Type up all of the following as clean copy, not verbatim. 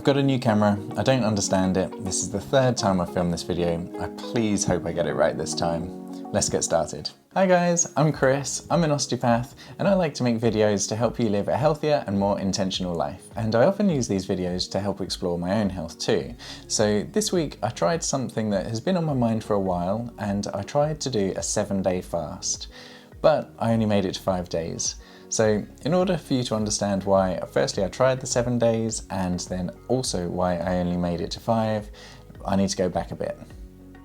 I've got a new camera, I don't understand it. This is the third time I've filmed this video. I please hope I get it right this time. Let's get started. Hi guys, I'm Chris, I'm an osteopath, and I like to make videos to help you live a healthier and more intentional life. And I often use these videos to help explore my own health too. So this week I tried something that has been on my mind for a while, and I tried to do a 7-day fast. But I only made it to 5 days. So in order for you to understand why, firstly I tried the 7 days and then also why I only made it to 5, I need to go back a bit.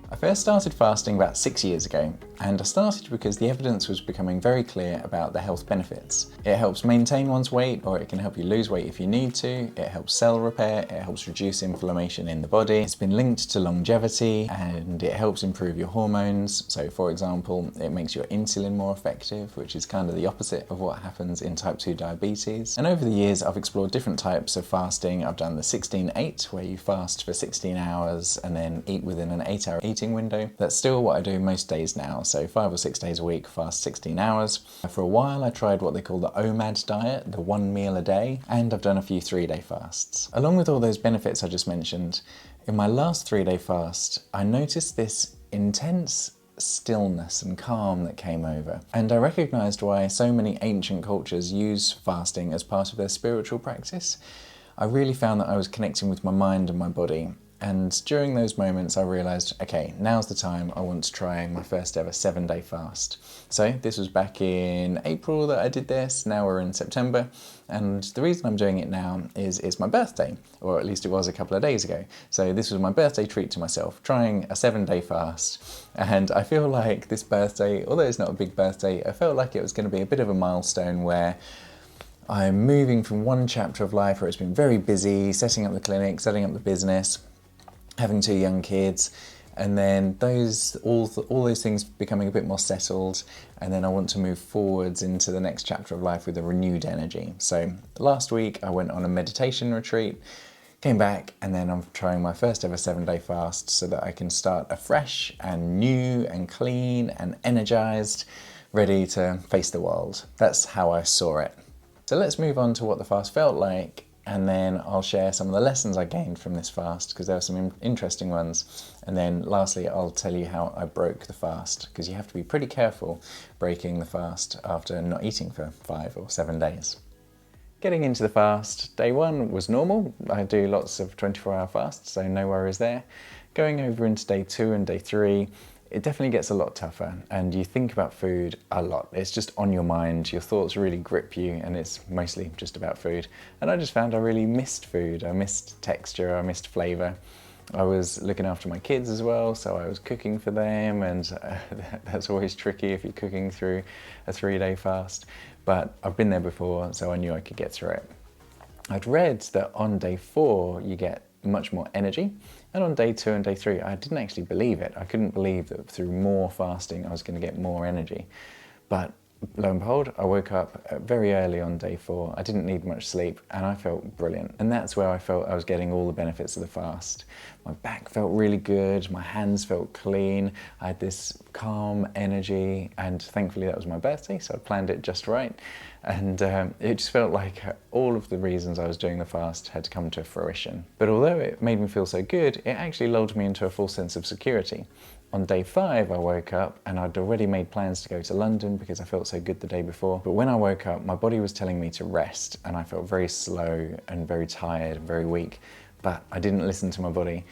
I first started fasting about 6 years ago, and I started because the evidence was becoming very clear about the health benefits. It helps maintain one's weight, or it can help you lose weight if you need to. It helps cell repair, it helps reduce inflammation in the body. It's been linked to longevity, and it helps improve your hormones. So for example, it makes your insulin more effective, which is kind of the opposite of what happens in type 2 diabetes. And over the years, I've explored different types of fasting. I've done the 16-8, where you fast for 16 hours and then eat within an 8-hour eating window. That's still what I do most days now, so 5 or 6 days a week, fast 16 hours. For a while I tried what they call the OMAD diet, the 1 meal a day, and I've done a few 3-day fasts. Along with all those benefits I just mentioned, in my last 3-day fast I noticed this intense stillness and calm that came over, and I recognised why so many ancient cultures use fasting as part of their spiritual practice. I really found that I was connecting with my mind and my body. And during those moments I realised, okay, now's the time I want to try my first ever 7-day fast. So this was back in April that I did this, now we're in September, and the reason I'm doing it now is it's my birthday, or at least it was a couple of days ago. So this was my birthday treat to myself, trying a 7-day fast, and I feel like this birthday, although it's not a big birthday, I felt like it was going to be a bit of a milestone where I'm moving from one chapter of life where it's been very busy, setting up the clinic, setting up the business, having 2 young kids, and then all those things becoming a bit more settled, and then I want to move forwards into the next chapter of life with a renewed energy. So last week I went on a meditation retreat, came back, and then I'm trying my first ever 7-day fast so that I can start afresh and new and clean and energized, ready to face the world. That's how I saw it. So let's move on to what the fast felt like, and then I'll share some of the lessons I gained from this fast, because there were some interesting ones. And then lastly, I'll tell you how I broke the fast, because you have to be pretty careful breaking the fast after not eating for 5 or 7 days. Getting into the fast, day 1 was normal. I do lots of 24-hour fasts, so no worries there. Going over into day 2 and day 3, it definitely gets a lot tougher, and you think about food a lot. It's just on your mind, your thoughts really grip you, and it's mostly just about food. And I just found I really missed food. I missed texture, I missed flavour. I was looking after my kids as well, so I was cooking for them, and that's always tricky if you're cooking through a 3-day fast. But I've been there before, so I knew I could get through it. I'd read that on day 4 you get much more energy, and on day 2 and day 3 I didn't actually believe it. I couldn't believe that through more fasting I was going to get more energy. But lo and behold, I woke up very early on day 4. I didn't need much sleep, and I felt brilliant. And that's where I felt I was getting all the benefits of the fast. My back felt really good, my hands felt clean, I had this calm energy, and thankfully that was my birthday, so I planned it just right. And it just felt like all of the reasons I was doing the fast had come to fruition. But although it made me feel so good, it actually lulled me into a false sense of security. On day 5 I woke up, and I'd already made plans to go to London because I felt so good the day before. But when I woke up, my body was telling me to rest, and I felt very slow and very tired and very weak, but I didn't listen to my body.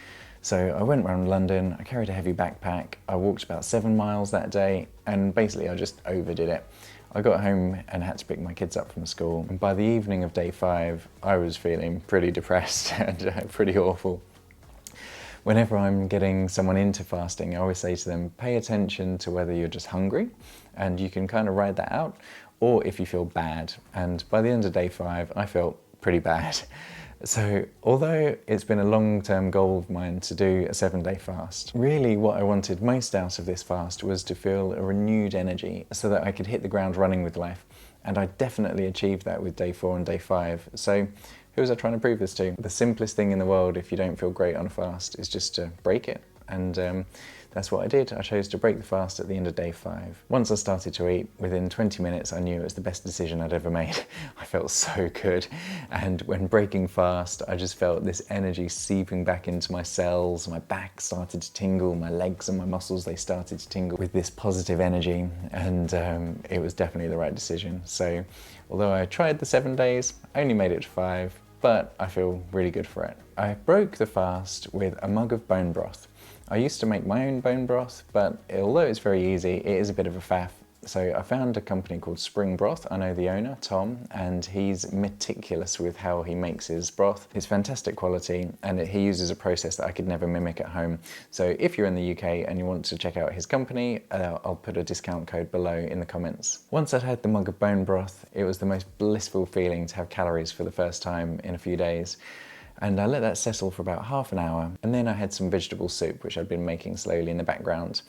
So I went around London, I carried a heavy backpack, I walked about 7 miles that day, and basically I just overdid it. I got home and had to pick my kids up from school, and by the evening of day 5 I was feeling pretty depressed and pretty awful. Whenever I'm getting someone into fasting, I always say to them, pay attention to whether you're just hungry, and you can kind of ride that out, or if you feel bad. And by the end of day 5 I felt pretty bad. So although it's been a long-term goal of mine to do a 7-day fast, really what I wanted most out of this fast was to feel a renewed energy so that I could hit the ground running with life. And I definitely achieved that with day 4 and day 5. So who was I trying to prove this to? The simplest thing in the world if you don't feel great on a fast is just to break it. And the that's what I did. I chose to break the fast at the end of day 5. Once I started to eat, within 20 minutes I knew it was the best decision I'd ever made. I felt so good, and when breaking fast I just felt this energy seeping back into my cells. My back started to tingle, my legs and my muscles, they started to tingle with this positive energy, and it was definitely the right decision. So although I tried the 7 days, I only made it to 5, but I feel really good for it. I broke the fast with a mug of bone broth. I used to make my own bone broth, but although it's very easy, it is a bit of a faff. So I found a company called Spring Broth. I know the owner, Tom, and he's meticulous with how he makes his broth. It's fantastic quality, and he uses a process that I could never mimic at home. So if you're in the UK and you want to check out his company, I'll put a discount code below in the comments. Once I'd had the mug of bone broth, it was the most blissful feeling to have calories for the first time in a few days. And I let that settle for about half an hour, and then I had some vegetable soup, which I'd been making slowly in the background.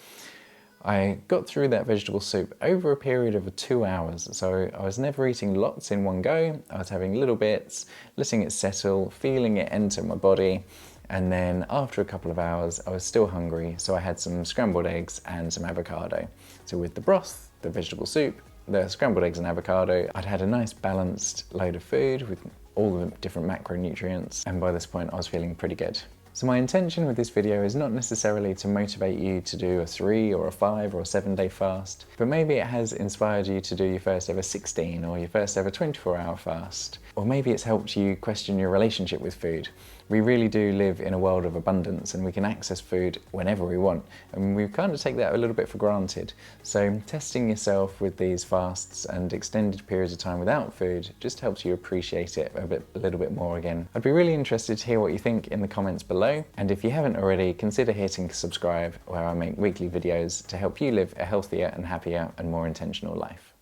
I got through that vegetable soup over a period of 2 hours, so I was never eating lots in one go. I was having little bits, letting it settle, feeling it enter my body, and then after a couple of hours I was still hungry, so I had some scrambled eggs and some avocado. So with the broth, the vegetable soup, the scrambled eggs and avocado, I'd had a nice balanced load of food with all the different macronutrients, and by this point I was feeling pretty good. So my intention with this video is not necessarily to motivate you to do a 3 or a 5 or a 7-day fast, but maybe it has inspired you to do your first ever 16 or your first ever 24-hour fast. Or maybe it's helped you question your relationship with food. We really do live in a world of abundance, and we can access food whenever we want, and we kind of take that a little bit for granted. So testing yourself with these fasts and extended periods of time without food just helps you appreciate it a little bit more again. I'd be really interested to hear what you think in the comments below, and if you haven't already, consider hitting subscribe, where I make weekly videos to help you live a healthier and happier and more intentional life.